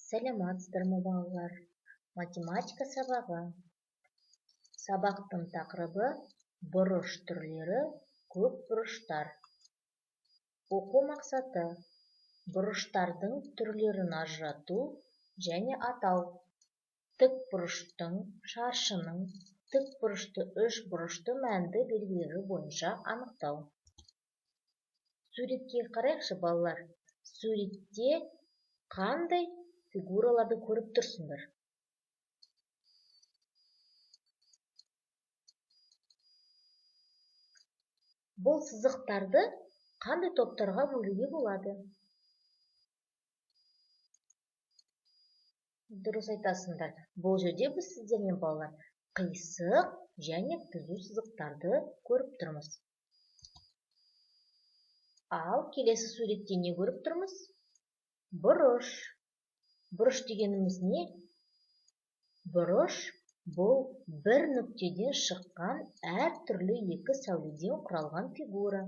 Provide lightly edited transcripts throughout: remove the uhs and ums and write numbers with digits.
Сәлематсыздар ма балалар? Математика сабағы. Сабақтың тақырыбы бұрыш түрлері, көп бұрыштар. Оқу мақсаты: бұрыштардың түрлерін ажырату және атау. Тік бұрыштың, шаршының, тік бұрышты, үш бұрышты мәнді белгілері бойынша анықтау. Суретке қарайықшы балалар. Суретте қандай фигураларды көріп тұрсыңдар? Бұл сызықтарды қандай топтарға бөлуге болады? Дұрыс айтасыңдар. Бұл жерде біз сіздермен балалар қисық және түзу сызықтарды көріп тұрмыз. Ал келесі суретте не көріп тұрмыз? Бұрыш. Бұрыш дегеніміз не? Бұрыш бұл бір нүктеден шыққан әр түрлі екі сәуледен құралған фигура.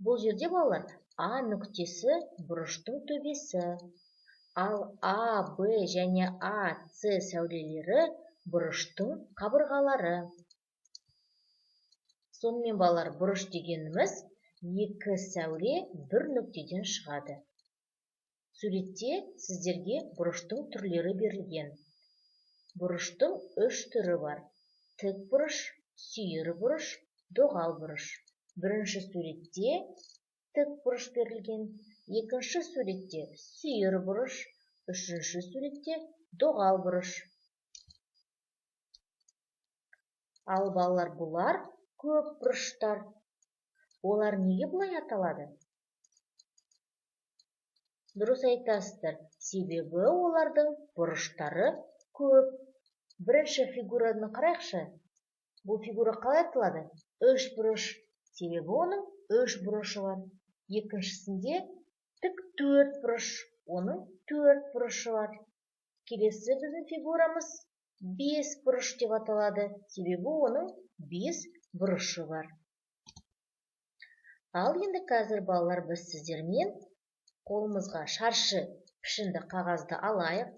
Бұл жерде балалар А нүктесі бұрыштың төбесі, ал А, Б және А, С сәулелері бұрыштың қабырғалары. Сонымен балалар, бұрыш дегеніміз екі сәуле бір нүктеден шығады. Суретте сіздерге бұрыштың түрлері берілген. Бұрыштың үш түрі бар: тік бұрыш, сүйір бұрыш, доғал бұрыш. Бірінші суретте тік бұрыш берілген, екінші суретте сүйір бұрыш, үшінші суретте доғал бұрыш. Ал балалар, бұлар көп бұрыштар. Олар неге бұлай аталады? Дұрыс айтасыздар, себебі олардың бұрыштары көп. Бірінші фигураны қарайықшы. Бұл фигура қалай аталады? Үш бұрыш. Себебі оның үш бұрышы бар. Екіншісінде тік төрт бұрыш. Оның төрт бұрышы бар. Келесі біздің фигурамыз бес бұрыш деп аталады. Себебі оның бес бұрышы бар. Ал енді қазір балалар, біз сіздермен қолымызға шаршы пішінді қағазды алайық.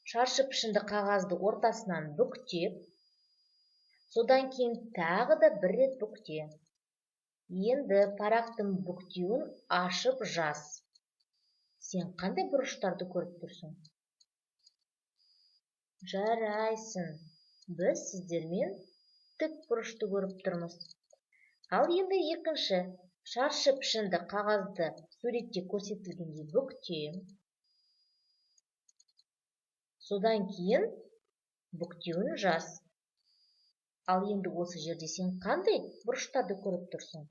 Шаршы пішінді қағазды ортасынан бүктеп, содан кейін тағы да бір рет бүкте. Енді парақтың бүктеуін ашып жаз. Сен қандай бұрыштарды көріп тұрсың? Жарайсың. Біз сіздермен тік бұрышты көріп тұрмыз. Ал енді екінші шаршы пішінді қағазды суретте көрсетілгендей бүктем. Содан кейін бүктеуін жаз. Ал енді осы жерде сен қандай бұрыштарды көріп тұрсың?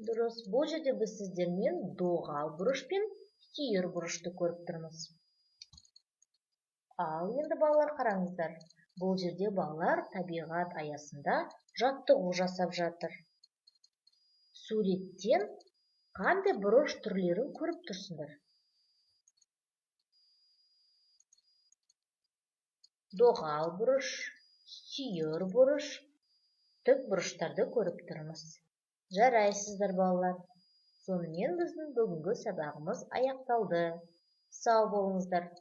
Дұрыс, бұл жерде біз сіздермен доғал бұрыш пен сүйір бұрышты көріп тұрмыз. Ал енді балалар, қараңыздар. Бұл жерде балалар табиғат аясында жаттығу жасап жатыр. Суреттен қандай бұрыш түрлерін көріп тұрсыңдар? Доғал бұрыш, сүйір бұрыш, тік бұрыштарды көріп тұрмыз. Жарайсыздар балалар. Сонымен біздің бүгінгі сабағымыз аяқталды. Сау болыңыздар.